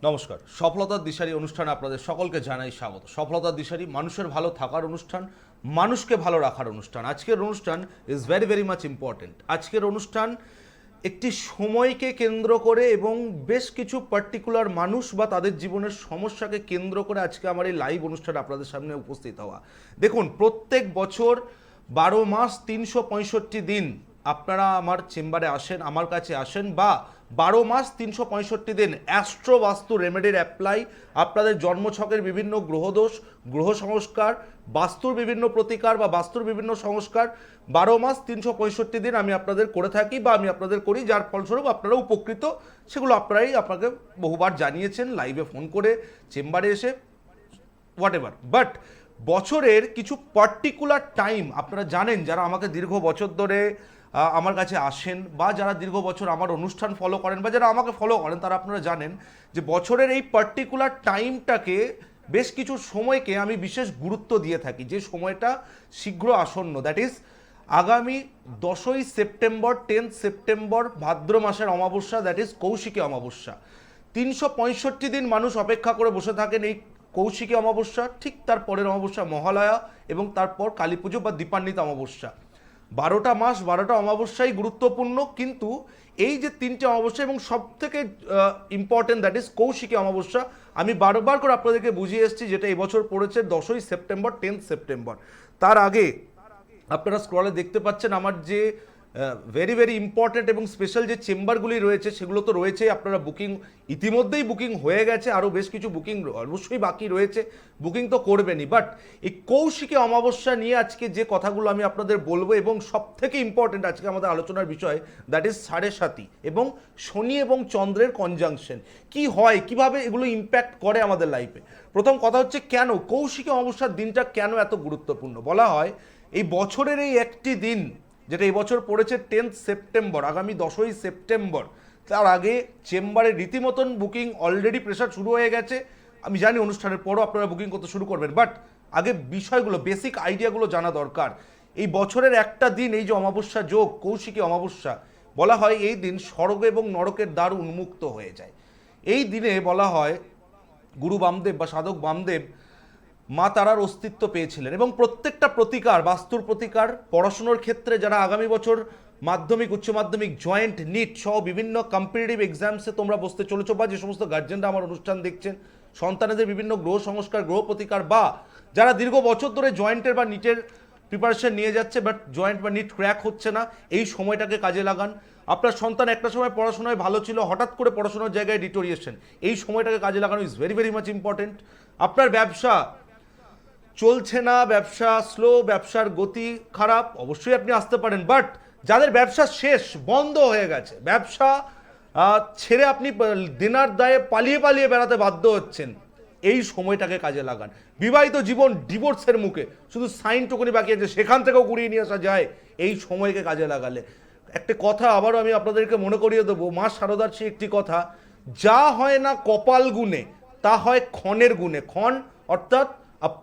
নমস্কার। সফলতার দিশারি অনুষ্ঠানে আপনাদের সকলকে জানাই স্বাগত। সফলতার দিশারি মানুষের ভালো থাকার অনুষ্ঠান, মানুষকে ভালো রাখার অনুষ্ঠান। আজকের অনুষ্ঠান is very very much important. আজকের অনুষ্ঠান একটি সময়কে কেন্দ্র করে এবং বেশ কিছু পার্টিকুলার মানুষ বা তাদের জীবনের সমস্যাকে কেন্দ্র করে আজকে আমার এই লাইভ অনুষ্ঠান আপনাদের সামনে উপস্থিত হওয়া। দেখুন, প্রত্যেক বছর 12 মাস 365 দিন আপনারা আমার চেম্বারে আসেন, আমার কাছে আসেন, বা 12 মাস 365 দিন অ্যাস্ট্রো বাস্তু রেমেডির অ্যাপ্লাই, আপনাদের জন্মছকের বিভিন্ন গ্রহদোষ, গ্রহ সংস্কার, বাস্তুর বিভিন্ন প্রতিকার বা বাস্তুর বিভিন্ন সংস্কার 12 মাস 365 দিন আমি আপনাদের করে থাকি বা আমি আপনাদের করি, যার ফলস্বরূপ আপনারা উপকৃত। সেগুলো আপনারাই আপনাকে বহুবার জানিয়েছেন, লাইভে ফোন করে, চেম্বারে এসে, হোয়াট এভার। বাট বছরের কিছু পার্টিকুলার টাইম আপনারা জানেন, যারা আমাকে দীর্ঘ বছর ধরে আমার কাছে আসেন বা যারা দীর্ঘ বছর আমার অনুষ্ঠান ফলো করেন বা যারা আমাকে ফলো করেন, তারা আপনারা জানেন যে বছরের এই পার্টিকুলার টাইমটাকে, বেশ কিছু সময়কে আমি বিশেষ গুরুত্ব দিয়ে থাকি, যে সময়টা শীঘ্র আসন্ন। দ্যাট ইজ আগামী 10ই সেপ্টেম্বর, 10 সেপ্টেম্বর ভাদ্র মাসের অমাবস্যা, দ্যাট ইজ কৌশিকী অমাবস্যা। 365 দিন মানুষ অপেক্ষা করে বসে থাকেন এই কৌশিকী অমাবস্যা, ঠিক তার পরের অমাবস্যা মহালয়া এবং তারপর কালী পুজো বা দীপান্বিত অমাবস্যা। 12টা মাস 12টা অমাবস্যাই গুরুত্বপূর্ণ, কিন্তু এই যে 3টে অমাবস্যা এবং সব থেকে important that is Kaushiki Amavasya, আমি বারবার করে আপনাদেরকে বুঝিয়ে এসেছি, যেটা এবছর পড়েছে 10ই সেপ্টেম্বর, 10 সেপ্টেম্বর। তার আগে আপনারা স্ক্রলে দেখতে পাচ্ছেন আমার যে ভেরি ভেরি ইম্পর্ট্যান্ট এবং স্পেশাল যে চেম্বারগুলি রয়েছে, সেগুলো তো রয়েছেই। আপনারা বুকিং ইতিমধ্যেই বুকিং হয়ে গেছে, আরও বেশ কিছু বুকিং অবশ্যই বাকি রয়েছে, বুকিং তো করবেনই। বাট এই কৌশিকী অমাবস্যা নিয়ে আজকে যে কথাগুলো আমি আপনাদের বলবো, এবং সব থেকে ইম্পর্টেন্ট আজকে আমাদের আলোচনার বিষয়, দ্যাট ইজ সাড়ে সাতি এবং শনি এবং চন্দ্রের কনজাংশন কি হয়, কিভাবে এগুলো ইম্প্যাক্ট করে আমাদের লাইফে। প্রথম কথা হচ্ছে, কেন কৌশিকী অমাবস্যার দিনটা কেন এত গুরুত্বপূর্ণ। বলা হয় এই বছরের এই একটি দিন, যেটা এই বছর পড়েছে 10 সেপ্টেম্বর, আগামী 10ই সেপ্টেম্বর, তার আগে চেম্বারে রীতিমতন বুকিং অলরেডি প্রেশার শুরু হয়ে গেছে। আমি জানি অনুষ্ঠানের পরও আপনারা বুকিং করতে শুরু করবেন, বাট আগে বিষয়গুলো, বেসিক আইডিয়াগুলো জানা দরকার। এই বছরের একটা দিন, এই যে অমাবস্যা যোগ কৌশিকী অমাবস্যা, বলা হয় এই দিন স্বর্গ এবং নরকের দ্বার উন্মুক্ত হয়ে যায়। এই দিনে বলা হয় গুরু বামদেব বা সাধক বামদেব মা তারার অস্তিত্ব পেয়েছিলেন, এবং প্রত্যেকটা প্রতিকার, বাস্তুর প্রতিকার, পড়াশুনোর ক্ষেত্রে যারা আগামী বছর মাধ্যমিক, উচ্চ মাধ্যমিক, জয়েন্ট, নিট সহ বিভিন্ন কম্পিটিটিভ এক্সামসে তোমরা বসতে চলেছো, বা যে সমস্ত গার্জেনরা আমার অনুষ্ঠান দেখছেন, সন্তানেদের বিভিন্ন গ্রহ সংস্কার, গ্রহ প্রতিকার, বা যারা দীর্ঘ বছর ধরে জয়েন্টের বা নিটের প্রিপারেশন নিয়ে যাচ্ছে বাট জয়েন্ট বা নিট ক্র্যাক হচ্ছে না, এই সময়টাকে কাজে লাগান। আপনার সন্তান একটা সময় পড়াশোনায় ভালো ছিল, হঠাৎ করে পড়াশোনার জায়গায় ডিটোরিয়েশন, এই সময়টাকে কাজে লাগানো is very very much important. আপনার ব্যবসা চলছে না, ব্যবসা স্লো, ব্যবসার গতি খারাপ, অবশ্যই আপনি আসতে পারেন। বাট যাদের ব্যবসা শেষ, বন্ধ হয়ে গেছে, ব্যবসা ছেড়ে আপনি দিনার দায়ে পালিয়ে পালিয়ে বেড়াতে বাধ্য হচ্ছেন, এই সময়টাকে কাজে লাগান। বিবাহিত জীবন ডিভোর্সের মুখে, শুধু সাইনটুকুনি বাকি আছে, সেখান থেকেও কুড়িয়ে নিয়ে আসা যায় এই সময়কে কাজে লাগালে। একটা কথা আবারও আমি আপনাদেরকে মনে করিয়ে দেবো, মা শারদার সেই একটি কথা, যা হয় না কপাল গুণে, তা হয় ক্ষণের গুণে। ক্ষণ অর্থাৎ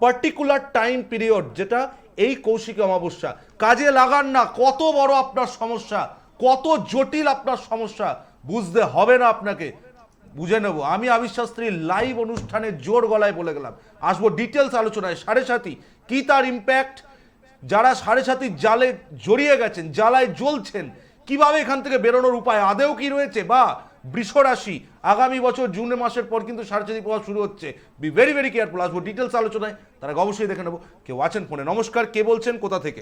পার্টিকুলার টাইম পিরিয়ড, যেটা এই কৌশিকী অমাবস্যা, কাজে লাগান না। কত বড় আপনার সমস্যা, কত জটিল আপনার সমস্যা, বুঝতে হবে না আপনাকে, বুঝে নেব। আমি আবির শাস্ত্রী লাইভ অনুষ্ঠানে জোর গলায় বলে গেলাম, আসবো ডিটেলস আলোচনায়। সাড়ে সাতি কি, তার ইম্প্যাক্ট, যারা সাড়ে সাতির জালে জড়িয়ে গেছেন, জ্বালায় জ্বলছেন, কিভাবে এখান থেকে বেরোনোর উপায় আদেও কি রয়েছে, বা বৃষ রাশি আগামী বছর জুন মাসের পর কিন্তু সাড়ে সাতি প্রভাব শুরু হচ্ছে, বি ভেরি ভেরি কেয়ারফুল। আসবো ডিটেলস আলোচনায়, তার আগে অবশ্যই দেখে নেবো কেউ আছেন ফোনে। নমস্কার, কে বলছেন, কোথা থেকে?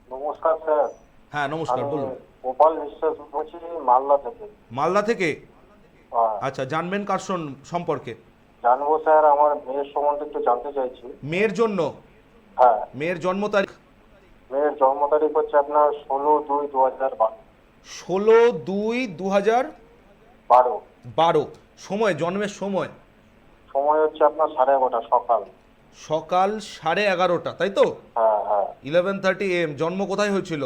নমস্কার স্যার। হ্যাঁ নমস্কার, আমি বলুন। গোপাল বিশ্বাস বলছি, মালদা থেকে। মালদা থেকে? হ্যাঁ, আচ্ছা, জানবেন কার সম্পর্কে? জানবো স্যার, আমার মেয়ের সম্বন্ধে একটু জানতে চাইছি। মেয়ের জন্য? হ্যাঁ, মেয়ের জন্ম তারিখ? মেয়ের জন্ম তারিখ হচ্ছে আপনার 16/2/2012। 16/2/2012। সময়, জন্মের সময়? সময় হচ্ছে আপনার 11:30 সকাল। সকাল 11:30, তাই তো? হ্যাঁ হ্যাঁ। 11:30 AM। জন্ম কোথায় হয়েছিল?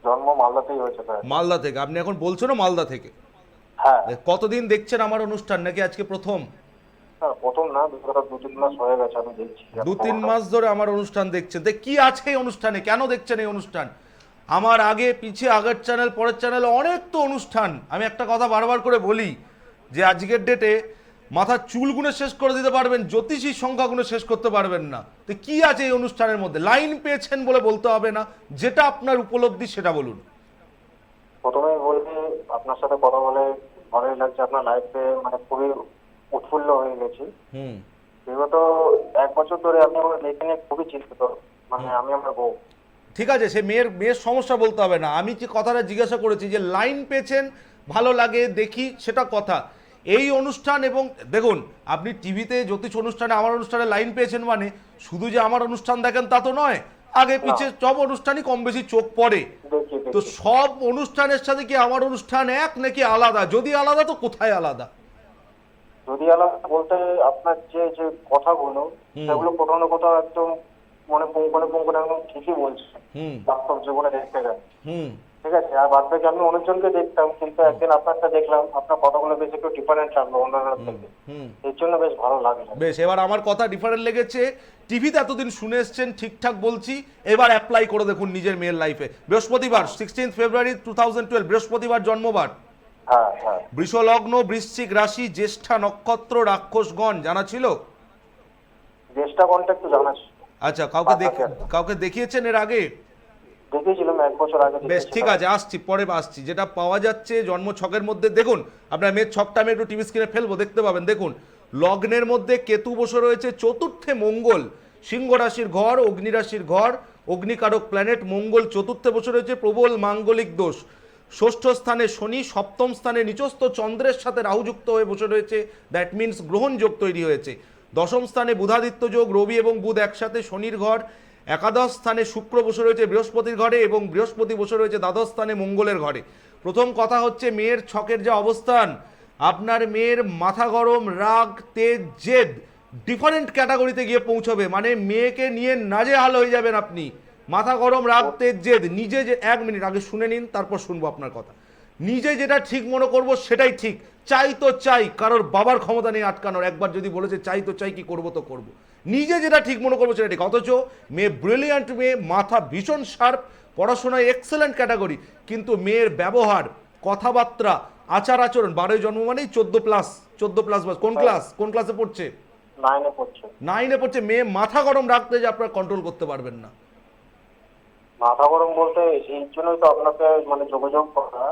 জন্ম মালদাতেই হয়েছে স্যার। মালদা থেকে? আপনি এখন বলছেনও মালদা থেকে। হ্যাঁ কতদিন দেখছেন আমার অনুষ্ঠান, নাকি আজকে প্রথম? স্যার, প্রথম না, বিগত 2-3 মাস হয়ে গেছে আমি দেখছি। 2-3 মাস ধরে আমার অনুষ্ঠান দেখছেন, কি আছে এই অনুষ্ঠানে, কেন দেখছেন এই অনুষ্ঠান? আমার আগে পিছে, আগের চ্যানেল, পরের চ্যানেল, অনেক তো অনুষ্ঠান। আমি একটা কথা বারবার করে বলি, যে আজকের ডেটে মাথার চুল গুনে শেষ করে দিতে পারবেন, জ্যোতিষীর সংখ্যা গুনে শেষ করতে পারবেন না। তো কি আছে এই অনুষ্ঠানের মধ্যে? লাইন পেয়েছেন বলে বলতে হবে না, যেটা আপনার উপলব্ধি সেটা বলুন। প্রথমেই বলছি আপনার সাথে কথা বলে ভালোই লাগছে। আপনার লাইফে মানে খুবই উৎফুল্ল হয়ে গেছি। হুম। বিগত 1 বছর ধরে আমি আমার মেয়েকে নিয়ে খুবই চিন্তিত। মানে আমি আমার বউ। ঠিক আছে, সে মেয়ের সমস্যা বলতে হবে না। আমি যে কথাটা জিজ্ঞাসা করেছি যে লাইন পেয়েছেন, ভালো লাগে দেখি, সেটা কথা। এই অনুষ্ঠান এবং দেখুন, আপনি টিভিতে জ্যোতিষ অনুষ্ঠানে, আমার অনুষ্ঠানে লাইন পেয়েছেন মানে শুধু যে আমার অনুষ্ঠান দেখেন তা তো নয়, আগে পিছে সব অনুষ্ঠানই কম বেশি চোখ পড়ে। দেখি তো দেখি সব অনুষ্ঠানের সাথে কি আমার অনুষ্ঠান এক নাকি আলাদা? যদি আলাদা তো কোথায় আলাদা? যদি আলাদা বলতে আপনার যে যে কথাগুলো সেগুলো কোথাও না কোথাও একদম মনে পুঙ্খানে পুঙ্খানে একদম ঠিকই বলছে। হুম বাস্তব জীবনে দেখতে গেলে হুম ঠিক আছে। আর বাদ বাকি আমি অনেকজনকে দেখতাম, কিন্তু একদিন আপনারটা দেখলাম, আপনার কথাগুলো বেশ একটু ডিফারেন্ট লাগলো অন্যান্য থেকে। হুম। এর জন্য বেশ ভালো লাগলো। বেশ, এবার আমার কথা ডিফারেন্ট লেগেছে। টিভিতে এতদিন শুনে এসছেন, ঠিকঠাক বলছি, এবার অ্যাপ্লাই করে দেখুন নিজের মেয়ের লাইফে। বৃহস্পতিবার 16 ফেব্রুয়ারি 2012, বৃহস্পতিবার জন্মবার। হ্যাঁ হ্যাঁ। বৃষ লগ্ন, বৃশ্চিক রাশি, জ্যেষ্ঠা নক্ষত্র, রাক্ষসগণ, জানা ছিল? চেষ্টা কন্ট্যাক্ট জানা ছিল। আচ্ছা, কাউকে দেখিয়েছেন এর আগে? দেখেছিলাম 1 বছর আগে। বেশ, ঠিক আছে, আসছি পরে আসছি। যেটা পাওয়া যাচ্ছে জন্ম ছকের মধ্যে, দেখুন আপনার মেয়ের ছকটা আমি একটু টিভি স্ক্রিনে ফেলবো, দেখতে পাবেন। দেখুন, লগ্নের মধ্যে কেতু বসে রয়েছে, চতুর্থে মঙ্গল, সিংহ রাশির ঘর, অগ্নি রাশির ঘর, অগ্নিকারক প্ল্যানেট মঙ্গল চতুর্থে বসে রয়েছে, প্রবল মাঙ্গলিক দোষ। ষষ্ঠ স্থানে শনি, সপ্তম স্থানে নিচস্থ চন্দ্রের সাথে রাহুযুক্ত হয়ে বসে রয়েছে, দ্যাট মিনস গ্রহণ যোগ তৈরি হয়েছে। দশম স্থানে বুধাদিত্য যোগ, রবি এবং বুধ একসাথে শনির ঘর। একাদশ স্থানে শুক্র বসে রয়েছে বৃহস্পতির ঘরে, এবং বৃহস্পতি বসে রয়েছে দ্বাদশ স্থানে মঙ্গলের ঘরে। প্রথম কথা হচ্ছে মেয়ের ছকের যে অবস্থান, আপনার মেয়ের মাথা গরম, রাগ, তেজ, জেদ ডিফারেন্ট ক্যাটাগরিতে গিয়ে পৌঁছবে। মানে মেয়েকে নিয়ে নাজেহাল হয়ে যাবেন আপনি। মাথা গরম, রাগ, তেজ, জেদ। নিজে যে, 1 মিনিট আগে শুনে নিন, তারপর শুনবো আপনার কথা। নিজে যেটা ঠিক মনে করব সেটাই ঠিক। চাই তো চাই, কারোর বাবার ক্ষমতা নেই আটকানোর। একবার যদি বলেছে চাই তো চাই, কি করব তো করব। নিজে যেটা ঠিক মনে করবো সেটা ঠিক। অথচ মেয়ে ব্রিলিয়ান্ট মেয়ে, মাথা ভীষণ শার্প, পড়াশোনায় এক্সেলেন্ট ক্যাটাগরি, কিন্তু মেয়ের ব্যবহার, কথাবার্তা, আচার আচরণ, 12 জন্ম মানেই 14+, 14+, কোন ক্লাসে পড়ছে? 9-এ পড়ছে। 9-এ পড়ছে। মেয়ে মাথা গরম রাখতে যে আপনারা কন্ট্রোল করতে পারবেন না। মাথা গরম বলতে এই জন্যই তো আপনাকে মানে যোগাযোগ করা।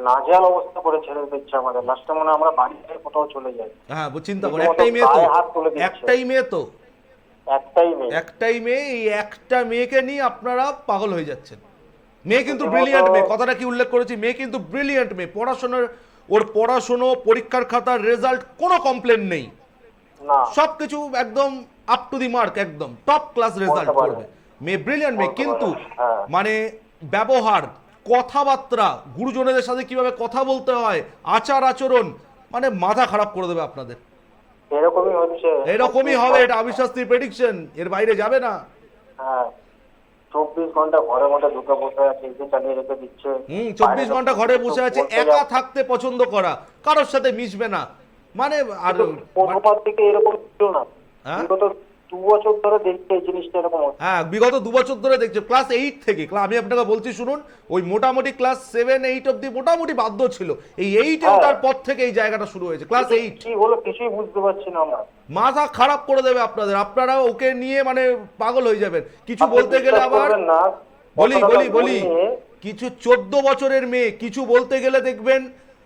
নাজেহাল অবস্থা করে ছেড়ে দিচ্ছে আমাদের। লাস্টে মনে হয় আমরা বাড়ি থেকে কোথাও চলে যাই। হ্যাঁ, চিন্তা করে, একটাই মেয়ে তো, একটাই মেয়ে তো, একটাই মেয়ে। এই একটা মেয়েকে নিয়ে আপনারা পাগল হয়ে যাচ্ছেন। মেয়ে কিন্তু ব্রিলিয়ান্ট মেয়ে, কথাটা কি উল্লেখ করেছি, মেয়ে কিন্তু ব্রিলিয়ান্ট মেয়ে। ওর পড়াশোনা, পরীক্ষার খাতার রেজাল্ট কোনো কমপ্লেন নেই, সবকিছু একদম আপ টু দি মার্ক, একদম টপ ক্লাস রেজাল্ট করবে। মেয়ে ব্রিলিয়ান্ট মেয়ে, কিন্তু মানে ব্যবহার, কথাবার্তা, গুরুজনদের সাথে কিভাবে কথা বলতে হয়, আচার আচরণ, মানে মাথা খারাপ করে দেবে আপনাদের। এরকমই হবে, এটা আবিশাস্ত্রীর প্রেডিকশন, এর বাইরে যাবে না। 24 ঘন্টা ঘরের মধ্যে ঢুকে বসে আছে, এসি চালিয়ে রেখে দিচ্ছে। 24 ঘন্টা ঘরে বসে আছে, একা থাকতে পছন্দ করা, কারোর সাথে মিশবে না। মানে আর প্রথম থেকে এরকম ছিল না, বিগত 2 বছর ধরে দেখছি এই জিনিসটা এরকম হচ্ছে। হ্যাঁ, বিগত 2 বছর ধরে দেখছি। ক্লাস 8 থেকে, আমি আপনাকে বলছি শুনুন, ওই মোটামুটি ক্লাস 7, 8 অবধি মোটামুটি বাধ্য ছিল। এই 8 তার পর থেকে এই জায়গাটা শুরু হয়েছে। ক্লাস 8 কি হলো কিছুই বুঝতে পারছি না আমরা। মাথা খারাপ করে দেবে আপনাদের। আপনারা ওকে নিয়ে মানে পাগল হয়ে যাবেন। কিছু বলতে গেলে আবার বলি কিছু 14 বছরের মেয়ে, কিছু বলতে গেলে দেখবেন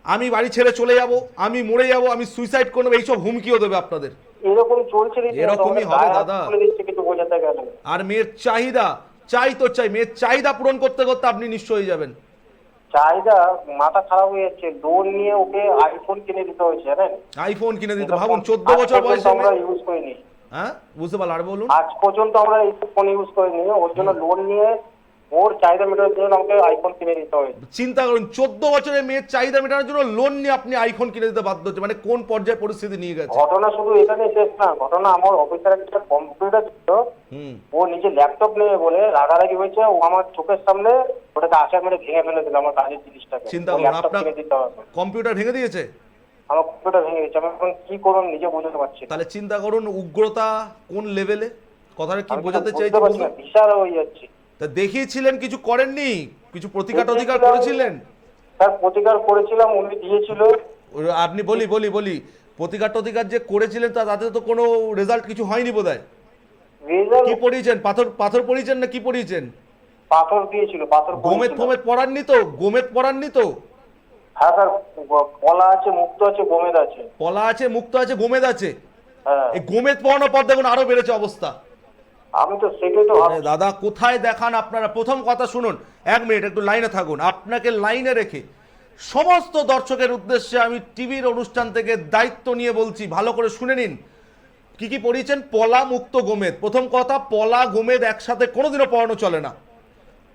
আমি বাড়ি ছেড়ে চলে যাব, আমি মরে যাব, আমি সুইসাইড করব, এইসব হুমকিও দেবে আপনাদের। এরকম চলছে, এরকমই হবে দাদা। আর মেয়ের চাহিদা, চাই তো চাই, মেয়ের চাহিদা পূরণ করতে করতে আপনি নিঃস্ব হয়ে যাবেন। চাহিদা মাথা খারাপ হয়ে যাচ্ছে। লোন নিয়ে ওকে আইফোন কিনে দিতে হয়েছে, জানেন? আইফোন কিনে দিতে, ভাবুন 14 বছর বয়সে আমরা ইউজ করিনি। হ্যাঁ, বুঝতে পারলাম, আর বলুন। আজ পর্যন্ত আমরা এই ফোন ইউজ করিনি, ওর জন্য লোন নিয়ে ওর চাহিদা মেটানোর জন্য আমাকে আইফোন কিনে দিতে হয়েছে। চিন্তা করুন, 14 বছরের মেয়ের চাহিদা মেটানোর জন্য লোন নিয়ে আপনি আইফোন কিনে দিতে বাধ্য হচ্ছে। মানে কোন পর্যায়ে পরিস্থিতি নিয়ে গেছে। ঘটনা শুধু এখানে শেষ না, ঘটনা আমার অফিসের একটা কম্পিউটার ছিল, ও নিজে ল্যাপটপ নেবে বলে রাগারাগি হয়েছে, ও আমার চোখের সামনে ওটাকে আশা মেরে ভেঙে ফেলে দিল আমার কাজের জিনিসটাকে। চিন্তা করুন, আপনার কম্পিউটার ভেঙে দিয়েছে। আমার কম্পিউটার ভেঙে গেছে, আমি এখন কি করব নিজে বুঝতে পারছি। তাহলে চিন্তা করুন উগ্রতা কোন লেভেলে, কথাটা কি বোঝাতে চাইছি, বিশাল হয়ে যাচ্ছে। তা দেখিয়েছিলেন, কিছু করেননি, কিছু প্রতিকার করেছিলেন? স্যার প্রতিকার করেছিলাম, উনি দিয়েছিল। আপনি বলি প্রতিকার যে করেছিলেন তাতে তো কোনো রেজাল্ট কিছু হয়নি বোধহয়। রেজাল্ট কি পড়িয়েছেন? পাথর পড়িয়েছেন না কি পড়িয়েছেন? পাথর দিয়েছিল, পাথর গোমেদ পড়েছিল। ফোমেদ পড়াননি তো? গোমেদ পড়াননি তো? হ্যাঁ স্যার, পলা আছে, মুক্ত আছে, গোমেদ আছে। পলা আছে, মুক্ত আছে, গোমেদ আছে। হ্যাঁ, এই গোমেদ পড়ানোর পর দেখুন আরো বেড়েছে অবস্থা। আমি তো সেটাই তো আরে ভাবছি। দাদা কোথায় দেখান আপনারা? প্রথম কথা শুনুন, 1 মিনিট একটু লাইনে থাকুন। আপনাকে লাইনে রেখে সমস্ত দর্শকের উদ্দেশ্যে আমি টিভির অনুষ্ঠান থেকে দায়িত্ব নিয়ে বলছি, ভালো করে শুনে নিন। কি কি পড়িয়েছেন? পলা, মুক্ত, গোমেদ। প্রথম কথা, পলা গোমেদ একসাথে কোনোদিনও পড়ানো চলে না।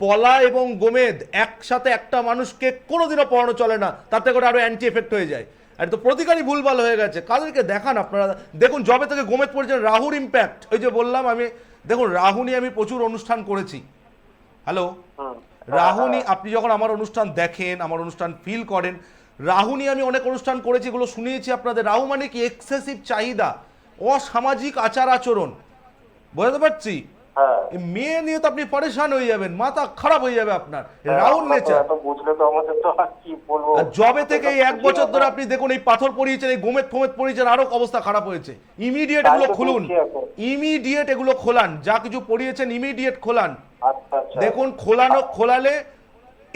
পলা এবং গোমেদ একসাথে একটা মানুষকে কোনোদিনও পড়ানো চলে না, তাতে করে আরো অ্যান্টি এফেক্ট হয়ে যায়। আর তো প্রতিকারই ভুলভাল হয়ে গেছে। কাদেরকে দেখান আপনারা? দেখুন জবে থেকে গোমেদ পড়েছেন, রাহুর ইম্প্যাক্ট। ওই যে বললাম আমি, দেখুন রাহু নিয়ে আমি প্রচুর অনুষ্ঠান করেছি। হ্যালো, হুম। রাহু নিয়ে আপনি যখন আমার অনুষ্ঠান দেখেন, আমার অনুষ্ঠান ফিল করেন, রাহু নিয়ে আমি অনেক অনুষ্ঠান করেছি, এগুলো শুনিয়েছি আপনাদের। রাহু মানে কি? এক্সেসিভ চাহিদা, অসামাজিক আচার আচরণ, বুঝতে পারছি। হ্যাঁ, এই মেয়ে নিয়ে তো আপনি পরেশান হয়ে যাবেন, মাথা খারাপ হয়ে যাবে আপনার। রাহুল নেচার। এত বুঝলে তো আমাদের তো আর কি বলবো। আর জবে থেকে এই 1 বছর ধরে আপনি দেখুন, এই পাথর পড়িয়েছেন, এই গোমেদ ফোমেদ পড়িয়েছেন, আরো অবস্থা খারাপ হয়েছে। ইমিডিয়েট তাই এগুলো তো খুলুন, বলছি এখন। ইমিডিয়েট এগুলো খোলান, যা কিছু পড়িয়েছেন ইমিডিয়েট খোলান। আচ্ছা আচ্ছা। দেখুন খোলালে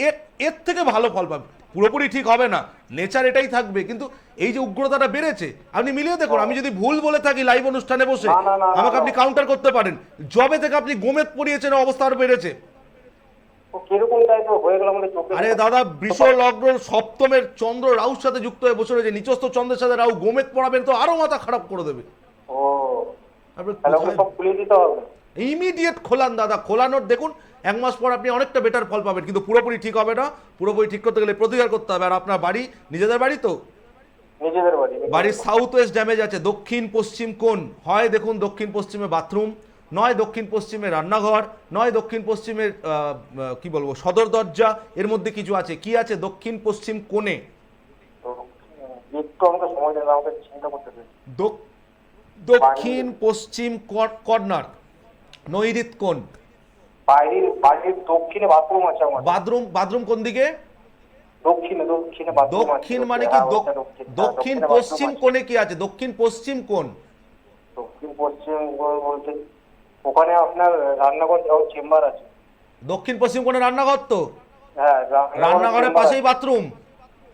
এর এর থেকে ভালো ফল পাবে। পুরোপুরি ঠিক হবে না, নেচার এটাই থাকবে, কিন্তু এই যে উগ্রতাটা বেড়েছে, আপনি মিলিয়ে দেখুন। আমি যদি ভুল বলে থাকি লাইভ অনুষ্ঠানে বসে, না, না, না, না, আমাকে না। আপনি কাউন্টার করতে পারেন। জবে থেকে আপনি গোমেদ পড়িয়েছেন, অবস্থা আরো বেড়েছে। ও কিরকম টাইপের হয়ে গেল আমাদের চোখে? আরে দাদা, বৃষ লগ্ন সপ্তমের চন্দ্র রাহুর সাথে যুক্ত হয়ে বসে রয়েছে, নিচস্থ চন্দ্রের সাথে রাহু, গোমেদ পড়াবেন তো আরো মাথা খারাপ করে দেবে। ও, তাহলে ওগুলো সব খুলে দিতে হবে। ইমিডিয়েট খোলান দাদা, খোলানোর দেখুন 1 মাস পর আপনি অনেকটা বেটার ফল পাবেন, কিন্তু পুরোপুরি ঠিক হবে না। পুরোপুরি ঠিক করতে গেলে প্রতিকার করতে হবে। আর আপনার বাড়ি নিজেদের বাড়ি তো? নিজেদের বাড়ি। বাড়ির সাউথ ওয়েস্ট ড্যামেজ আছে, দক্ষিণ পশ্চিম কোণ হয় দেখুন, দক্ষিণ পশ্চিমে বাথরুম, নয় দক্ষিণ পশ্চিমে রান্নাঘর, নয় দক্ষিণ পশ্চিমের কি বলবো সদর দরজা, এর মধ্যে কিছু আছে। কি আছে দক্ষিণ পশ্চিম কোণে? তো একটু আমাকে সময় দেন, আমাকে চিন্তা করতে দিন। দক্ষিণ পশ্চিম কর্নার, নৈরিত কোণ। বাড়ির দক্ষিণে বাথরুম আছে আমার। বাথরুম কোন দিকে? দক্ষিণে বাথরুম আছে। দক্ষিণ মানে কি? হ্যাঁ, ওটা দক্ষিণ। হ্যাঁ, দক্ষিণ দক্ষিণে পশ্চিম bathroom আছে। কোণে কি আছে? দক্ষিণ পশ্চিম কোণ। দক্ষিণ পশ্চিম বলতে ওখানে আপনার রান্নাঘর চেম্বার আছে। দক্ষিণ পশ্চিম কোণে রান্নাঘর তো? হ্যাঁ, রান্নাঘরের chamber পাশেই আছে। বাথরুম,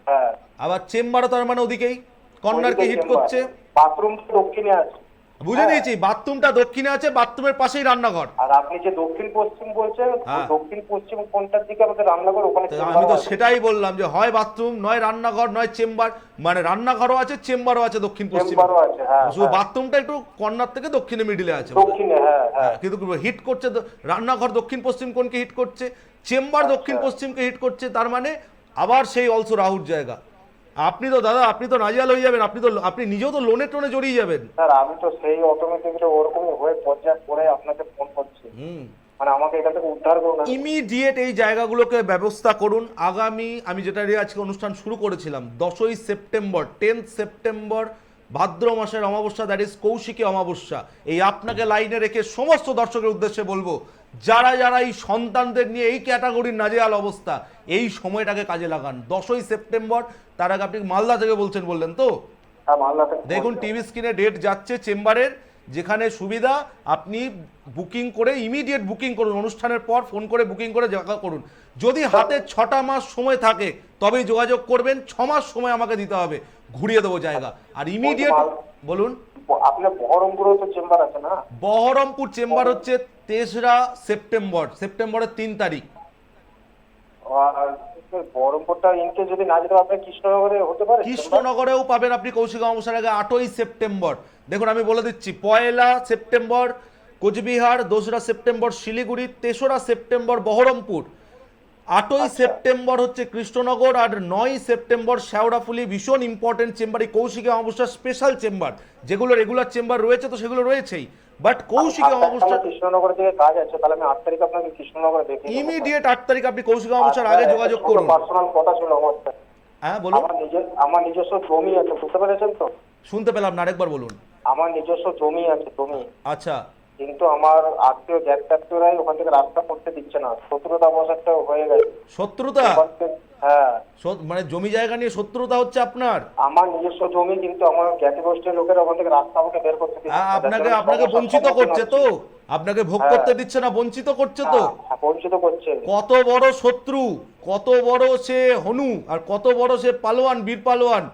হ্যাঁ, আবার চেম্বারও তার মানে ওদিকেই কর্নারকে হিট chamber। করছে। বাথরুম তো দক্ষিণে আছে। বুঝে হ্যাঁ। নিয়েছি, বাথরুমটা দক্ষিণে আছে, বাথরুমের পাশেই রান্নাঘর। আর আপনি যে দক্ষিণ পশ্চিম বলছেন, হ্যাঁ। দক্ষিণ পশ্চিম কোনটার দিকে আমাদের রান্নাঘর, ওখানে তো chamber আমি তো আছে। সেটাই বললাম যে হয় বাথরুম, নয় রান্নাঘর, নয় চেম্বার। মানে রান্নাঘরও আছে, চেম্বারও আছে দক্ষিণ পশ্চিমে। চেম্বারও আছে। হ্যাঁ, শুধু হ্যাঁ। বাথরুমটা একটু কর্নার থেকে দক্ষিণে মিডিলে আছে। দক্ষিণে। হ্যাঁ, হ্যাঁ। কিন্তু হিট করছে তো, রান্নাঘর দক্ষিণ পশ্চিম কোণকে হিট করছে, চেম্বার আচ্ছা। দক্ষিণ পশ্চিমকে হিট করছে, তার মানে আবার সেই অলসো রাহুর জায়গা। আপনি তো দাদা, আপনি তো নাজিয়াল হয়ে যাবেন, আপনি নিজেও তো লোনে টোনে জড়িয়ে যাবেন। স্যার, আমি তো সেই অটোমেটিকলি ওরকমই হয়ে পর্যায়ে পরে আপনাকে ফোন করছি। মানে আমাকে এখান থেকে উদ্ধার করুন। ইমিডিয়েট এই জায়গাগুলোকে ব্যবস্থা করুন। আগামী আমি যেটা নিয়ে আজকে অনুষ্ঠান শুরু করেছিলাম, 10ই সেপ্টেম্বর, 10th সেপ্টেম্বর, ভাদ্র মাসের অমাবস্যা, দ্যাট ইজ কৌশিকী অমাবস্যা। এই আপনাকে লাইনে রেখে সমস্ত দর্শকের উদ্দেশ্যে বলবো, যারা এই সন্তানদের নিয়ে এই ক্যাটাগরির নাজেহাল অবস্থা, এই সময়টাকে কাজে লাগান। 10ই সেপ্টেম্বর, তার আগে আপনি মালদা থেকে বললেন তো? হ্যাঁ, মালদা থেকে দেখুন বলছি। টিভি স্ক্রিনে ডেট যাচ্ছে চেম্বারের, যেখানে সুবিধা আপনি বুকিং করে ইমিডিয়েট বুকিং করুন। অনুষ্ঠানের পর ফোন করে বুকিং করে জায়গা করুন। যদি হাতে 6টা মাস সময় থাকে তবেই যোগাযোগ করবেন। 6 মাস সময় আমাকে দিতে হবে, ঘুরিয়ে দেবো জায়গা। আর ইমিডিয়েট বলুন। আপনার বহরমপুরেও তো চেম্বার আছে না? বহরমপুর চেম্বার হচ্ছে 3রা সেপ্টেম্বর, সেপ্টেম্বরের 3 তারিখ। আর বহরমপুরটা ইনকে যদি না যেতে আপনার কৃষ্ণনগরে হতে পারে? কৃষ্ণনগরেও পাবেন আপনি কৌশিক অমাবস্যার আগে 8ই সেপ্টেম্বর। দেখুন আমি বলে দিচ্ছি, 1লা সেপ্টেম্বর কোচবিহার, 2রা সেপ্টেম্বর শিলিগুড়ি, 3রা সেপ্টেম্বর বহরমপুর, 8ই সেপ্টেম্বর হচ্ছে কৃষ্ণনগর, আর 9ই সেপ্টেম্বর শেওড়াফুলি। ভীষণ ইম্পর্টেন্ট চেম্বার, এই কৌশিকী অমাবস্যার স্পেশাল চেম্বার। যেগুলো রেগুলার চেম্বার রয়েছে তো সেগুলো রয়েছেই, বাট কৌশিকী অমাবস্যা কৃষ্ণনগর থেকে কাজ আছে, তাহলে আমি 8 তারিখ আপনাকে কৃষ্ণনগরে দেখে নেবো। ইমিডিয়েট 8 তারিখ আপনি কৌশিক অমাবস্যার আগে যোগাযোগ করুন। পার্সোনাল কথা ছিল আমার। হ্যাঁ বলুন। আমার নিজস্ব জমি আছে, বুঝতে পেরেছেন তো? শুনতে পেলাম না, আরেকবার বলুন। আমার নিজস্ব জমি আছে, জমি। আচ্ছা, কিন্তু আমার আত্মীয় জ্যাঠাত্মীয়রাই ওখান থেকে রাস্তা করতে দিচ্ছে না, শত্রুতা বসাতে হয়ে গেছে শত্রুতা? হ্যাঁ, মানে জমি জায়গা নিয়ে শত্রুতা হচ্ছে আপনার? আমার নিজস্ব জমি, কিন্তু আমার জ্ঞাতি গোষ্ঠীর লোকেরা ওখান থেকে রাস্তা আমাকে বের করতে দিচ্ছে না। আপনাকে আপনাকে বঞ্চিত করছে তো? আপনাকে ভোগ করতে দিচ্ছে না, বঞ্চিত করছে তো? বঞ্চিত করছে। কত বড় শত্রু, কত বড় সে হনু, আর কত বড় সে পালোয়ান, বীর পালোয়ান।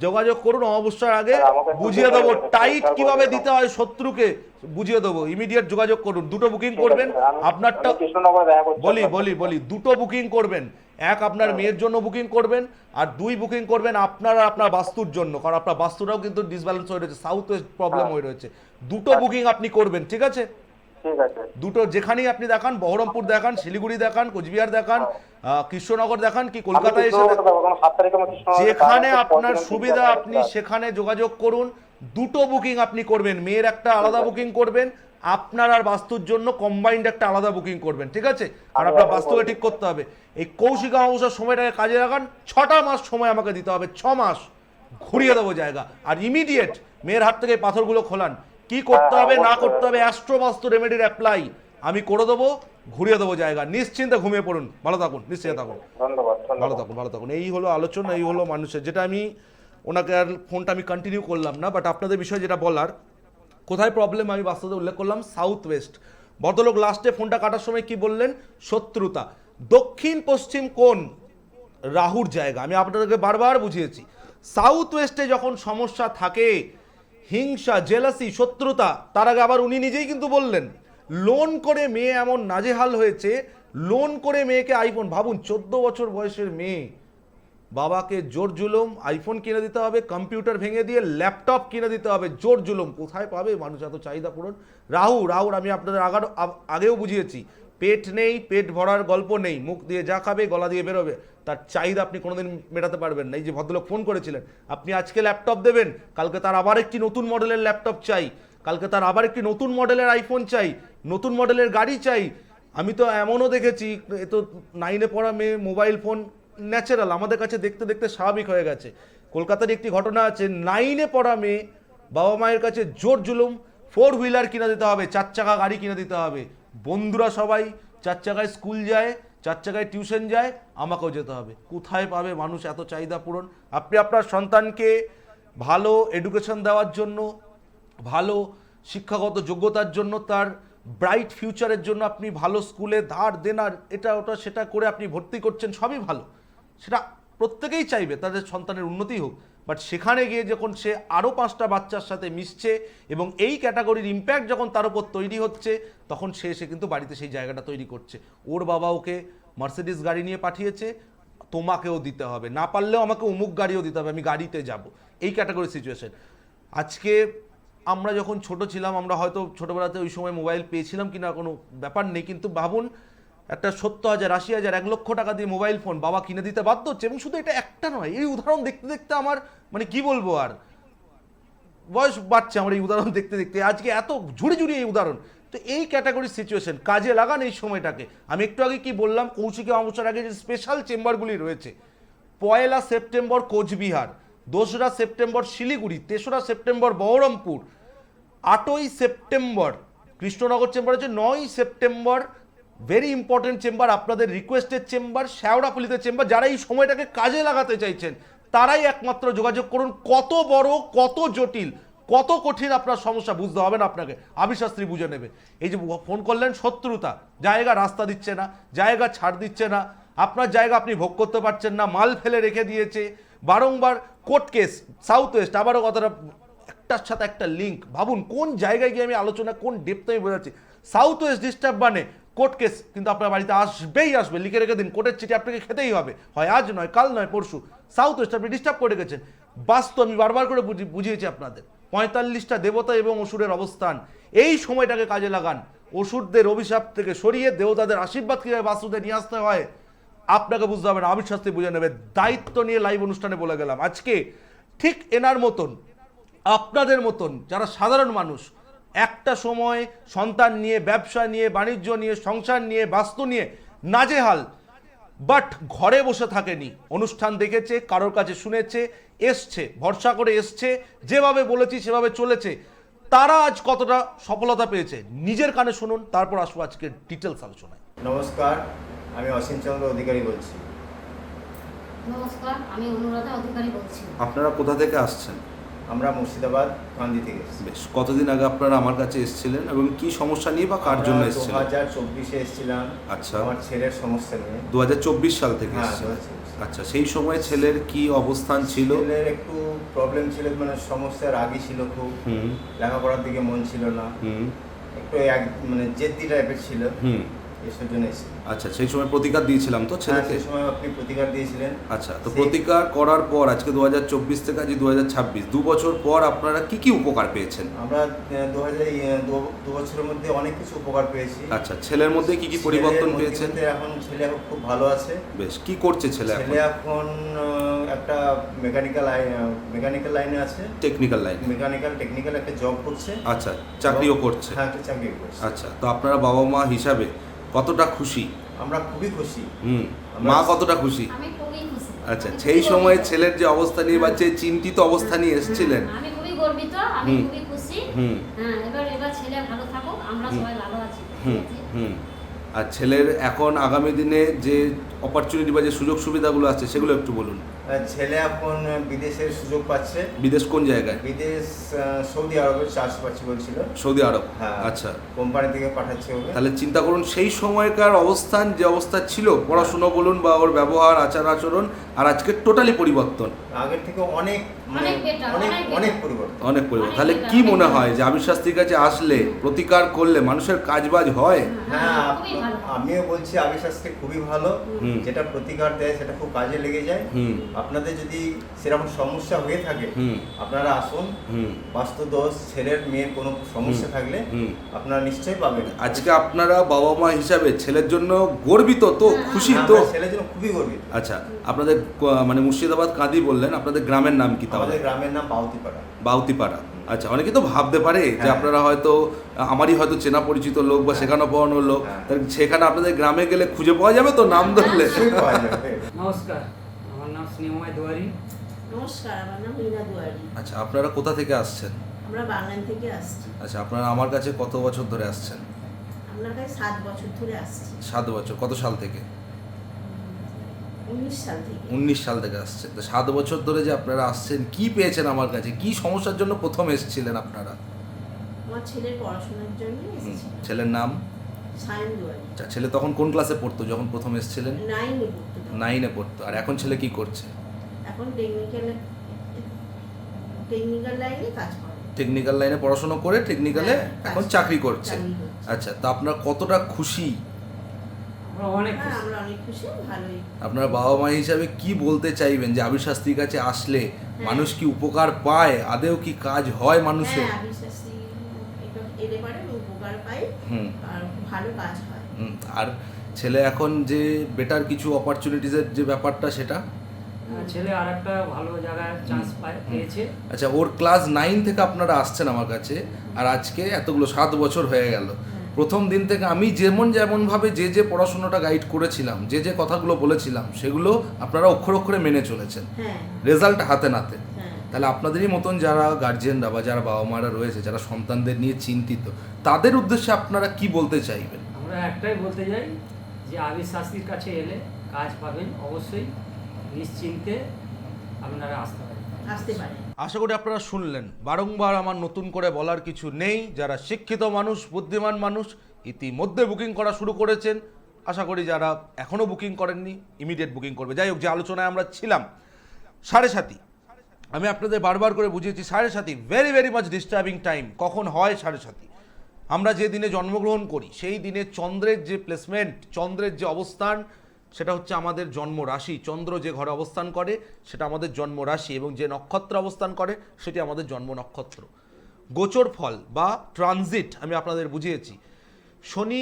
যোগাযোগ করুন অবশ্যই, আগে বুঝিয়ে দেবো টাইট কিভাবে দিতে হয় শত্রুকে, বুঝিয়ে দেবো। ইমিডিয়েট যোগাযোগ করুন, দুটো বুকিং করবেন আপনারটা। বলি দুটো বুকিং করবেন, এক আপনার মেয়ের জন্য বুকিং করবেন, আর দুই বুকিং করবেন আপনার আর আপনার বাস্তুর জন্য, কারণ আপনার বাস্তুটাও কিন্তু ডিসব্যালেন্স হয়ে রয়েছে, সাউথ ওয়েস্ট প্রবলেম হয়ে রয়েছে। দুটো বুকিং আপনি করবেন, ঠিক আছে? দুটো যেখানেই আপনি দেখান, বহরমপুর দেখান, শিলিগুড়ি দেখান, কোচবিহার দেখান, কৃষ্ণনগর দেখান, কি কলকাতায় এসে যেখানে আপনার সুবিধা আপনি সেখানে যোগাযোগ করুন। দুটো বুকিং আপনি করবেন, মেয়ের একটা আলাদা বুকিং করবেন, আপনার আর বাস্তুর জন্য কম্বাইন্ড একটা আলাদা বুকিং করবেন, ঠিক আছে? আর আপনার বাস্তুকে ঠিক করতে হবে। এই কৌশিক অমাবস্যার সময়টাকে কাজে লাগান, 6টা মাস সময় আমাকে দিতে হবে, 6 মাস ঘুরিয়ে দেবো জায়গা। আর ইমিডিয়েট মেয়ের হাত থেকে পাথরগুলো খোলান, কি করতে হবে না করতে হবে অ্যাস্ট্রোবাস্তু রেমেডির অ্যাপ্লাই আমি করে দেবো, ঘুরিয়ে দেবো জায়গা। নিশ্চিন্তে ঘুমিয়ে পড়ুন, ভালো থাকুন, নিশ্চিন্তে থাকুন, ভালো থাকুন। এই হলো আলোচনা, এই হলো মানুষের, যেটা আমি ওনাকে আর ফোনটা আমি কন্টিনিউ করলাম না, বাট আপনাদের বিষয়ে যেটা বলার, কোথায় প্রবলেম আমি বাস্তবে উল্লেখ করলাম, সাউথ ওয়েস্ট। ভদ্রলোক লাস্টে ফোনটা কাটার সময় কি বললেন? শত্রুতা। দক্ষিণ পশ্চিম কোণ রাহুর জায়গা, আমি আপনাদেরকে বারবার বুঝিয়েছি। সাউথ ওয়েস্টে যখন সমস্যা থাকে, হিংসা, জেলাসি, শত্রুতা, তার আগে আবার উনি নিজেই কিন্তু বললেন লোন করে মেয়ে এমন নাজেহাল হয়েছে, লোন করে মেয়েকে আইফোন, ভাবুন 14 বছর বয়সের মেয়ে, বাবাকে জোর জুলুম, আইফোন কিনে দিতে হবে, কম্পিউটার ভেঙে দিয়ে ল্যাপটপ কিনে দিতে হবে, জোর জুলুম। কোথায় পাবে মানুষ এত চাহিদা পূরণ? রাহুর আমি আপনাদের আগেও বুঝিয়েছি, পেট নেই, পেট ভরার গল্প নেই, মুখ দিয়ে যা খাবে গলা দিয়ে বেরোবে, তার চাহিদা আপনি কোনোদিন মেটাতে পারবেন না। এই যে ভদ্রলোক ফোন করেছিলেন, আপনি আজকে ল্যাপটপ দেবেন, কালকে তার আবার একটি নতুন মডেলের ল্যাপটপ চাই, কালকে তার আবার একটি নতুন মডেলের আইফোন চাই, নতুন মডেলের গাড়ি চাই। আমি তো এমনও দেখেছি, এ তো 9-এ পড়া মেয়ে, মোবাইল ফোন ন্যাচারাল, আমাদের কাছে দেখতে দেখতে স্বাভাবিক হয়ে গেছে। কলকাতার একটি ঘটনা আছে, 9-এ পড়া মেয়ে বাবা মায়ের কাছে জোর জুলুম, 4 হুইলার কিনে দিতে হবে, 4 চাকা গাড়ি কিনে দিতে হবে। বন্ধুরা সবাই 4 চাকায় স্কুল যায়, 4 চাকায় টিউশন যায়, আমাকেও যেতে হবে। কোথায় পাবে মানুষ এত চাহিদা পূরণ? আপনি আপনার সন্তানকে ভালো এডুকেশন দেওয়ার জন্য, ভালো শিক্ষাগত যোগ্যতার জন্য, তার ব্রাইট ফিউচারের জন্য আপনি ভালো স্কুলে ধার দেনার এটা ওটা সেটা করে আপনি ভর্তি করছেন, সবই ভালো, সেটা প্রত্যেকেই চাইবে তাদের সন্তানের উন্নতি হোক। বাট সেখানে গিয়ে যখন সে আরও 5টা বাচ্চার সাথে মিশছে এবং এই ক্যাটাগরির ইম্প্যাক্ট যখন তার উপর তৈরি হচ্ছে, তখন সে এসে কিন্তু বাড়িতে সেই জায়গাটা তৈরি করছে। ওর বাবা ওকে মার্সিডিস গাড়ি নিয়ে পাঠিয়েছে, তোমাকেও দিতে হবে, না পারলেও আমাকে অমুক গাড়িও দিতে হবে, আমি গাড়িতে যাব, এই ক্যাটাগরি সিচুয়েশন। আজকে আমরা যখন ছোট ছিলাম, আমরা হয়তো ছোটোবেলাতে ওই সময় মোবাইল পেয়েছিলাম কিনা কোনো ব্যাপার নেই, কিন্তু ভাবুন একটা 70,000, 80,000, 1 লক্ষ টাকা দিয়ে মোবাইল ফোন বাবা কিনে দিতে বাধ্য হচ্ছে। এবং শুধু এটা একটা নয়, এই উদাহরণ দেখতে দেখতে আমার মানে কি বলবো, আর বয়স বাড়ছে আমার এই উদাহরণ দেখতে দেখতে, আজকে এত ঝুড়ি ঝুড়ি এই উদাহরণ। তো এই ক্যাটাগরির সিচুয়েশন, কাজে লাগান এই সময়টাকে। আমি একটু আগে কি বললাম, কৌশিকী অমাবস্যার আগে যে স্পেশাল চেম্বারগুলি রয়েছে, 1 সেপ্টেম্বর কোচবিহার, 2রা সেপ্টেম্বর শিলিগুড়ি, 3রা সেপ্টেম্বর বহরমপুর, 8ই সেপ্টেম্বর কৃষ্ণনগর চেম্বার হচ্ছে, 9ই সেপ্টেম্বর ভেরি ইম্পর্টেন্ট চেম্বার, আপনাদের রিকোয়েস্টেড চেম্বার শেওড়াফুলিতে চেম্বার। যারা এই সময়টাকে কাজে লাগাতে চাইছেন তারাই একমাত্র যোগাযোগ করুন। কত বড়, কত জটিল, কত কঠিন আপনার সমস্যা বুঝতে হবে না আপনাকে, আবিশাস্ত্রী বুঝে নেবে। এই যে ফোন করলেন, শত্রুতা, জায়গা রাস্তা দিচ্ছে না, জায়গা ছাড় দিচ্ছে না, আপনার জায়গা আপনি ভোগ করতে পারছেন না, মাল ফেলে রেখে দিয়েছে, বারংবার কোর্ট কেস। সাউথ ওয়েস্ট, আবারও কথাটা একটার সাথে একটা লিঙ্ক, ভাবুন কোন জায়গায় গিয়ে আমি আলোচনা, কোন ডেপথে আমি বোঝাচ্ছি। সাউথ ওয়েস্ট ডিস্টার্ব মানে কোর্ট কেস কিন্তু আপনার বাড়িতে আসবেই আসবে, লিখে রেখে দিন, কোর্টের চিঠি আপনাকে খেতেই হবে, হয় আজ নয় কাল নয় পরশু। সাউথ ওয়েস্ট আপনি ডিস্টার্ব করে রেখেছেন। বাস্তব আমি বারবার করে বুঝিয়েছি আপনাদের, 45টা দেবতা এবং অসুরের অবস্থান, এই সময়টাকে কাজে লাগান। অসুরদের অভিশাপ থেকে সরিয়ে দেবতাদের আশীর্বাদ কীভাবে বাস্তুতে নিয়ে আসতে হয় আপনাকে বুঝতে হবে না, আমির শাস্ত্রী বুঝে নেবে। দায়িত্ব নিয়ে লাইভ অনুষ্ঠানে বলে গেলাম। আজকে ঠিক এনার মতন, আপনাদের মতন যারা সাধারণ মানুষ, একটা সময় সন্তান নিয়ে, ব্যবসা নিয়ে, বাণিজ্য নিয়ে, সংসার নিয়ে, বাস্তু নিয়ে নাজেহাল, বাট ঘরে বসে থাকেনি, অনুষ্ঠান দেখেছে, কারোর কাছে শুনেছে, এসছে, ভরসা করে এসছে, যেভাবে বলেছি সেভাবে চলেছে, তারা আজ কতটা সফলতা পেয়েছে নিজের কানে শুনুন, তারপর আসবো আজকের ডিটেলস আলোচনায়। নমস্কার, আমি অসীম চন্দ্র অধিকারী বলছি। নমস্কার, আমি অনুরাধা অধিকারী বলছি। আপনারা কোথা থেকে আসছেন? আমরা মুর্শিদাবাদ কান্দি থেকে এসেছি। বেশ, কতদিন আগে আপনারা আমার কাছে এসেছিলেন এবং কি সমস্যা নিয়ে বা কার জন্য এসেছিলেন? 2024-এ এসেছিলাম। আচ্ছা। আমার ছেলের সমস্যা নিয়ে। 2024 সাল থেকে হ্যাঁ, এসেছিলেন। 2024। আচ্ছা, সেই সময় ছেলের কি অবস্থান ছিল? ছেলের একটু প্রবলেম ছিল, মানে সমস্যার রাগী ছিল খুব। লেখাপড়ার দিকে মন ছিল না। একটু মানে জেদ্দি টাইপের ছিল। এসব জন্য এসেছি। আচ্ছা, সেই সময় প্রতিকার দিয়েছিলাম তো ছেলেকে? সেই সময় আপনি প্রতিকার দিয়েছিলেন। আচ্ছা, তো প্রতিকার করার পর আজকে 2024 থেকে আজ 2026, 2 বছর পর আপনারা কি কি উপকার পেয়েছেন? আমরা 2 বছরের মধ্যে অনেক কিছু উপকার পেয়েছি। আচ্ছা, ছেলের মধ্যে কি কি পরিবর্তন পেয়েছেন? এখন ছেলে খুব ভালো আছে। বেশ, কি করছে ছেলে এখন? ছেলে এখন একটা মেকানিক্যাল লাইনে আছে। Technical line? টেকনিক্যাল একটা জব করছে। আচ্ছা, চাকরিও করছে? হ্যাঁ, একটা চাকরি করছে। আচ্ছা, তো আপনারা বাবা মা হিসাবে কতটা খুশি? আমরা খুবই খুশি। মা কতটা খুশি? আমি খুবই খুশি। আচ্ছা, আমি সেই খুবই সময় গর্বিত। ছেলের যে অবস্থা নিয়ে বা যে চিন্তিত অবস্থা নিয়ে এসেছিলেন, আমি খুবই গর্বিত, আমি হুম। খুবই খুশি। হুম। হ্যাঁ, এবার ছেলে ভালো থাকুক, আমরা সবাই ভালো আছি। হুম হুম আর ছেলের এখন আগামী দিনে যে অপরচুনিটি বা যে সুযোগ সুবিধাগুলো আছে সেগুলো একটু বলুন। ছেলে এখন বিদেশের সুযোগ পাচ্ছে। বিদেশ কোন জায়গায়? বিদেশ সৌদি আরবের চার্জ পাচ্ছে বলছিল। সৌদি আরব? হ্যাঁ। আচ্ছা, কোম্পানি থেকে পাঠাচ্ছে ওকে। তাহলে চিন্তা করুন সেই সময়কার অবস্থান, যে অবস্থা ছিল পড়াশুনো বলুন বা ওর ব্যবহার আচার আচরণ, আর আজকে টোটালি পরিবর্তন। আগের থেকে অনেক অনেক better, অনেক অনেক better। অনেক পরিবর্তন। অনেক পরিবর্তন। অনেক তাহলে better, কি অনেক মনে better। হয় যে আবির শাস্ত্রীর কাছে আসলে প্রতিকার করলে মানুষের কাজবাজ হয়? হ্যাঁ, খুবই ভালো। আমিও বলছি আবির শাস্ত্রী খুবই ভালো। হুম। যেটা প্রতিকার দেয় সেটা খুব কাজে লেগে যায়। হুম। আপনাদের যদি সেরকম সমস্যা হয়ে থাকে হুম। আপনারা আসুন। হুম। বাস্তুদোষ, ছেলের মেয়ের কোনো সমস্যা থাকলে হুম। আপনারা নিশ্চয়ই পাবেন। আজকে আপনারা বাবা মা হিসাবে ছেলের জন্য গর্বিত তো, খুশি হ্যাঁ, তো? আমরা ছেলের জন্য খুবই গর্বিত। আচ্ছা, আপনাদের মানে মুর্শিদাবাদ কাঁদি বললেন, আপনাদের গ্রামের নাম কি তাহলে? আমাদের গ্রামের নাম বাউতিপাড়া। বাউতিপাড়া। আচ্ছা, অনেকে তো ভাবতে পারে যে হ্যাঁ। আপনারা হয়তো আমারই হয়তো চেনা পরিচিত লোক বা শেখানো পড়ানো লোক, হ্যাঁ। তাহলে সেখানে আপনাদের গ্রামে গেলে খুঁজে পাওয়া যাবে তো নাম ধরলে? নিশ্চয়ই পাওয়া যাবে। নমস্কার, আমার নাম স্নেহময় দুয়ারি। নমস্কার, আমার নাম রীনা দুয়ারি। আচ্ছা, আপনারা কোথা থেকে আসছেন? আমরা বাংলাদেশ থেকে আসছি। আচ্ছা, আপনারা আমার কাছে কত বছর ধরে আসছেন? আপনার কাছে 7 বছর ধরে আসছি। 7 বছর। কত সাল থেকে? 19 সাল থেকে। 19 সাল থেকে আসছেন। তো 7 বছর ধরে যে আপনারা আসছেন, কি পেয়েছেন আমার কাছে? কি সমস্যার জন্য প্রথম এসেছিলেন আপনারা? আমার ছেলের পড়াশোনার জন্য এসেছি। ছেলের নাম? সায়ন দুয়ারি। আচ্ছা, ছেলে তখন কোন ক্লাসে পড়তো যখন প্রথম এসেছিলেন? 9-এ পড়তো। 9-এ পড়তো। আর এখন ছেলে কি করছে? এখন টেকনিক্যাল লাইনে কাজ করে। টেকনিক্যাল লাইনে পড়াশোনা করে টেকনিক্যালে হ্যাঁ, এখন কাজ চাকরি করছে। চাকরি করছে। আচ্ছা, তা আপনারা কতটা খুশি? আমরা অনেক হ্যাঁ, খুশি। আমরা অনেক খুশি, ভালোই। আপনার বাবা মা হিসাবে কি বলতে চাইবেন যে আবির শাস্ত্রীর কাছে আসলে মানুষ কি উপকার পায়, আদেও কি কাজ হয় মানুষের? হ্যাঁ, বিশ্বাসী এলে পারে উপকার পাই হুম। আর ভালো কাজ হয়। আর ছেলে এখন যে বেটার কিছু অপরচুনিটিসের যে ব্যাপারটা সেটা? ছেলে আর একটা ভালো জায়গায় চান্স পেয়েছে। আচ্ছা, ওর ক্লাস 9 থেকে আপনারা আসছেন আমার কাছে, আর আজকে এতগুলো 7 বছর হয়ে গেল। প্রথম দিন থেকে আমি যেমনভাবে যে পড়াশোনাটা গাইড করেছিলাম, যে কথাগুলো বলেছিলাম, সেগুলো আপনারা অক্ষরে অক্ষরে মেনে চলেছেন। হ্যাঁ। রেজাল্ট হাতে নাতে। হ্যাঁ। তাহলে আপনাদেরই মতন যারা গার্জিয়ানরা বা যারা বাবা মারা রয়েছে, যারা সন্তানদের নিয়ে চিন্তিত, তাদের উদ্দেশ্যে আপনারা কি বলতে চাইবেন? আমরা একটাই বলতে চাই যে আবির শাস্ত্রীর কাছে এলে কাজ পাবেন, অবশ্যই নিশ্চিন্তে আপনারা আসতে পারেন। আসতে পারে। আশা করি আপনারা শুনলেন। বারংবার আমার নতুন করে বলার কিছু নেই। যারা শিক্ষিত মানুষ, বুদ্ধিমান মানুষ, ইতিমধ্যে বুকিং করা শুরু করেছেন। আশা করি যারা এখনও বুকিং করেননি ইমিডিয়েট বুকিং করবে। যাই হোক, যে আলোচনায় আমরা ছিলাম, 7:30, আমি আপনাদের বারবার করে বুঝিয়েছি 7:30 very very much disturbing time. কখন হয় 7:30? আমরা যে দিনে জন্মগ্রহণ করি সেই দিনে চন্দ্রের যে প্লেসমেন্ট, চন্দ্রের যে অবস্থান, সেটা হচ্ছে আমাদের জন্ম রাশি। চন্দ্র যে ঘরে অবস্থান করে সেটা আমাদের জন্ম রাশি, এবং যে নক্ষত্র অবস্থান করে সেটি আমাদের জন্ম নক্ষত্র। গোচর ফল বা ট্রানজিট আমি আপনাদের বুঝিয়েছি। শনি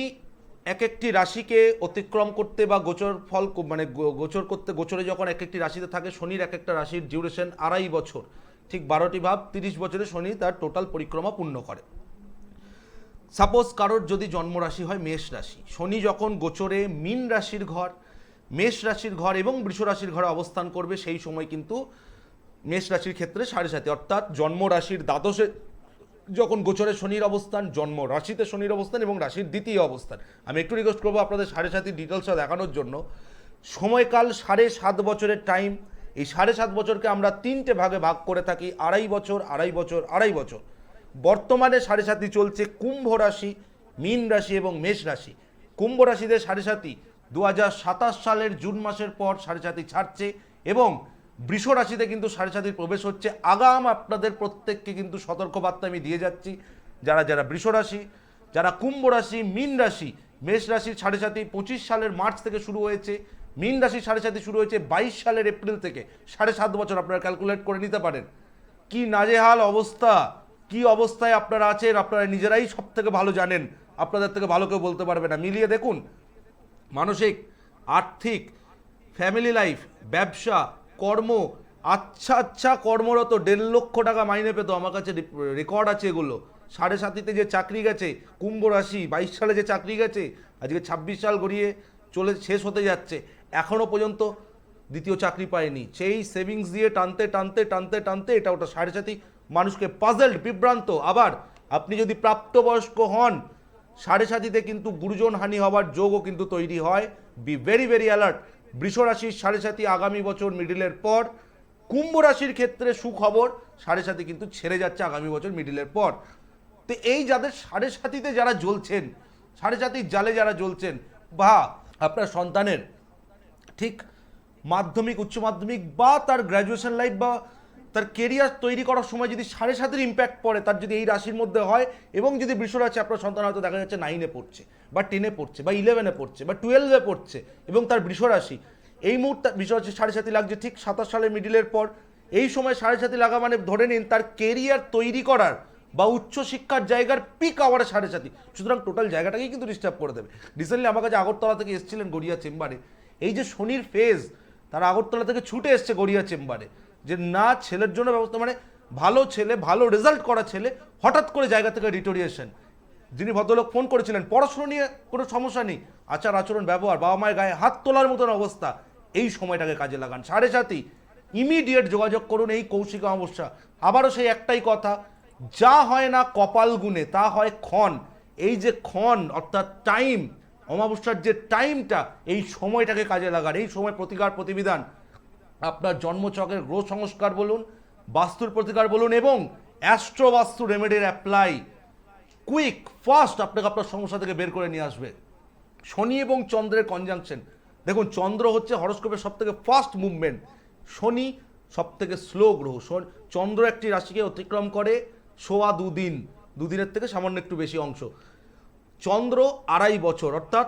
এক একটি রাশিকে অতিক্রম করতে বা গোচর ফল মানে গোচর করতে, গোচরে যখন এক একটি রাশিতে থাকে, শনির এক একটা রাশির ডিউরেশন 2.5 বছর। ঠিক 12টি ভাব, 30 বছরে শনি তার টোটাল পরিক্রমা পূর্ণ করে। সাপোজ কারোর যদি জন্মরাশি হয় মেষ রাশি, শনি যখন গোচরে মীন রাশির ঘর, মেষ রাশির ঘর এবং বৃষ রাশির ঘরে অবস্থান করবে, সেই সময় কিন্তু মেষ রাশির ক্ষেত্রে 7:30, অর্থাৎ জন্ম রাশির দ্বাদশে যখন গোচরে শনির অবস্থান, জন্ম রাশিতে শনির অবস্থান এবং রাশির দ্বিতীয় অবস্থান। আমি একটু রিকোয়েস্ট করবো আপনাদের 7.5 ডিটেলসটা দেখানোর জন্য। সময়কাল 7.5 বছরের টাইম। এই 7.5 বছরকে আমরা 3টে ভাগে ভাগ করে থাকি, 2.5 বছর, 2.5 বছর, 2.5 বছর। বর্তমানে 7.5 চলছে কুম্ভ রাশি, মীন রাশি এবং মেষ রাশি। কুম্ভ রাশিতে 7.5 2027 সালের জুন মাসের পর 7.5 ছাড়ছে এবং বৃষ রাশিতে কিন্তু 7.5 প্রবেশ হচ্ছে। আগাম আপনাদের প্রত্যেককে কিন্তু সতর্কবার্তা আমি দিয়ে যাচ্ছি, যারা যারা বৃষ রাশি, যারা কুম্ভ রাশি, মীন রাশি, মেষ রাশির 7.5 25 সালের মার্চ থেকে শুরু হয়েছে। মীন রাশির 7.5 শুরু হয়েছে 22 সালের এপ্রিল থেকে। 7.5 বছর আপনারা ক্যালকুলেট করে নিতে পারেন। কি নাজেহাল অবস্থা, কি অবস্থায় আপনারা আছেন আপনারা নিজেরাই সব থেকে ভালো জানেন, আপনাদের থেকে ভালো কেউ বলতে পারবে না। মিলিয়ে দেখুন, মানসিক, আর্থিক, ফ্যামিলি লাইফ, ব্যবসা, কর্ম, আচ্ছা কর্মরত 1.5 লক্ষ টাকা মাইনে পেত, আমার কাছে রেকর্ড আছে এগুলো। 7.5 যে চাকরি গেছে কুম্ভ রাশি, 22 সালে যে চাকরি গেছে, আজকে 26 সাল গড়িয়ে চলে শেষ হতে যাচ্ছে, এখনও পর্যন্ত দ্বিতীয় চাকরি পায়নি। সেই সেভিংস দিয়ে টানতে টানতে টানতে টানতে এটা ওটা 7.5 মানুষকে পাজলড, বিভ্রান্ত। আবার আপনি যদি প্রাপ্তবয়স্ক হন, 7.5 কিন্তু গুরুজন হানি হওয়ার যোগও কিন্তু তৈরি হয়। Be very very alert. বৃষ রাশির 7.5 আগামী বছর মিডিলের পর। কুম্ভ রাশির ক্ষেত্রে সুখবর, 7.5 কিন্তু ছেড়ে যাচ্ছে আগামী বছর মিডিলের পর। তো এই যাদের 7.5 যারা জ্বলছেন, 7.5 জালে যারা জ্বলছেন, বা আপনার সন্তানের ঠিক মাধ্যমিক, উচ্চ মাধ্যমিক বা তার গ্র্যাজুয়েশন লাইফ বা তার কেরিয়ার তৈরি করার সময় যদি 7.5 ইম্প্যাক্ট পড়ে, তার যদি এই রাশির মধ্যে হয় এবং যদি বৃষ রাশি, আপনার সন্তান হয়তো দেখা যাচ্ছে 9-এ পড়ছে বা 10-এ পড়ছে বা 11-এ পড়ছে বা 12-এ পড়ছে এবং তার বৃষ রাশি এই মুহূর্তে বৃষ রাশি 7.5 লাগছে ঠিক 27 সালের মিডিলের পর। এই সময় 7.5 লাগা মানে ধরে নিন তার কেরিয়ার তৈরি করার বা উচ্চশিক্ষার জায়গার পিক আওয়ারে 7.5, সুতরাং টোটাল জায়গাটাকেই কিন্তু ডিস্টার্ব করে দেবে। রিসেন্টলি আমার কাছে আগরতলা থেকে এসেছিলেন গড়িয়া চেম্বারে, এই যে শনির ফেজ, তারা আগরতলা থেকে ছুটে এসছে গড়িয়া চেম্বারে, যে না ছেলের জন্য ব্যবস্থা, মানে ভালো ছেলে, ভালো রেজাল্ট করা ছেলে, হঠাৎ করে জায়গা থেকে রিটোরিয়েশন। যিনি ভদ্রলোক ফোন করেছিলেন, পড়াশোনা নিয়ে কোনো সমস্যা নেই, আচার আচরণ ব্যবহার, বাবা মায়ের গায়ে হাত তোলার মতন অবস্থা, এই সময়টাকে কাজে লাগান। 7.5 ইমিডিয়েট যোগাযোগ করুন এই কৌশিক অমাবস্যা। আবারও সেই একটাই কথা, যা হয় না কপাল গুণে তা হয় ক্ষণ। এই যে ক্ষণ অর্থাৎ টাইম, অমাবস্যার যে টাইমটা, এই সময়টাকে কাজে লাগান। এই সময় প্রতিকার প্রতিবিধান, আপনার জন্মচকের গ্রহ সংস্কার বলুন, বাস্তুর প্রতিকার বলুন এবং অ্যাস্ট্রো বাস্তু রেমেডির অ্যাপ্লাই কুইক ফাস্ট আপনাকে আপনার সমস্যা থেকে বের করে নিয়ে আসবে। শনি এবং চন্দ্রের কনজাংশন, দেখুন চন্দ্র হচ্ছে হরস্কোপের সব থেকে ফাস্ট মুভমেন্ট, শনি সব থেকে স্লো গ্রহ। চন্দ্র একটি রাশিকে অতিক্রম করে 2.25 দিন, 2 দিনের থেকে সামান্য একটু বেশি অংশ। চন্দ্র 2.5 বছর, অর্থাৎ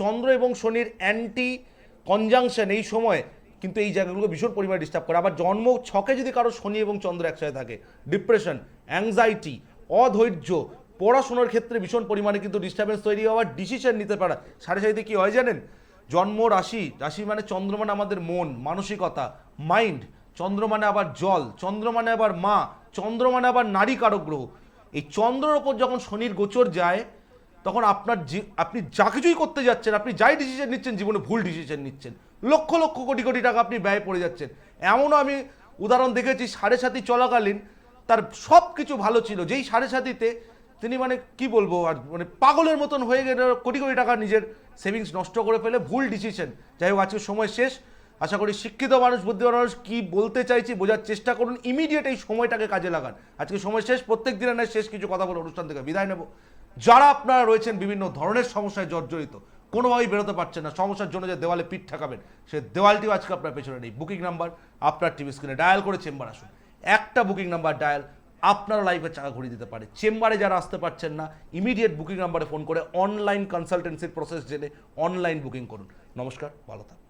চন্দ্র এবং শনির অ্যান্টি কনজাংশন এই সময় কিন্তু এই জায়গাগুলোকে ভীষণ পরিমাণে ডিস্টার্ব করে। আবার জন্ম ছকে যদি কারো শনি এবং চন্দ্র একসাথে থাকে, ডিপ্রেশন, অ্যাংজাইটি, অধৈর্য, পড়াশোনার ক্ষেত্রে ভীষণ পরিমাণে কিন্তু ডিস্টারবেন্স তৈরি হওয়ার, ডিসিশন নিতে পারা। 7.5 কি হয় জানেন, জন্ম রাশি, রাশি মানে চন্দ্র মানে আমাদের মন, মানসিকতা, মাইন্ড, চন্দ্র মানে আবার জল, চন্দ্র মানে আবার মা, চন্দ্র মানে আবার নারী কারক গ্রহ। এই চন্দ্রের ওপর যখন শনির গোচর যায়, তখন আপনি যা কিছুই করতে যাচ্ছেন, আপনি যাই ডিসিশন নিচ্ছেন, জীবনে ভুল ডিসিশন নিচ্ছেন, লক্ষ লক্ষ কোটি কোটি টাকা আপনি ব্যয় পড়ে যাচ্ছেন। এমনও আমি উদাহরণ দেখেছি, 7.5 চলাকালীন তার সব কিছু ভালো ছিল, যেই 7.5-তে তিনি মানে কি বলবো আর মানে পাগলের মতন হয়ে গেলে কোটি কোটি টাকা নিজের সেভিংস নষ্ট করে ফেলে, ভুল ডিসিশন। যাই হোক, আজকে সময় শেষ। আশা করি শিক্ষিত মানুষ, বুদ্ধিমান মানুষ কি বলতে চাইছি বোঝার চেষ্টা করুন, ইমিডিয়েট এই সময়টাকে কাজে লাগান। আজকে সময় শেষ, প্রত্যেক দিনের নয় শেষ কিছু কথা বলে অনুষ্ঠান থেকে বিদায় নেব। যারা আপনারা রয়েছেন বিভিন্ন ধরনের সমস্যায় জর্জরিত, কোনোভাবেই বেরোতে পারছেন না, সমস্যার জন্য যে দেওয়ালে পিঠ ঠেকাবেন, সে দেওয়ালটিও আজকে আপনার পেছনে নেই। বুকিং নাম্বার আপনার টিভি স্ক্রিনে ডায়াল করে চেম্বার আসুন। একটা বুকিং নাম্বার ডায়াল আপনার লাইফে চাকা ঘুরিয়ে দিতে পারে। চেম্বারে যারা আসতে পারছেন না, ইমিডিয়েট বুকিং নাম্বারে ফোন করে অনলাইন কনসালটেন্সির প্রসেস জেনে অনলাইন বুকিং করুন। নমস্কার, ভালো থাকুন।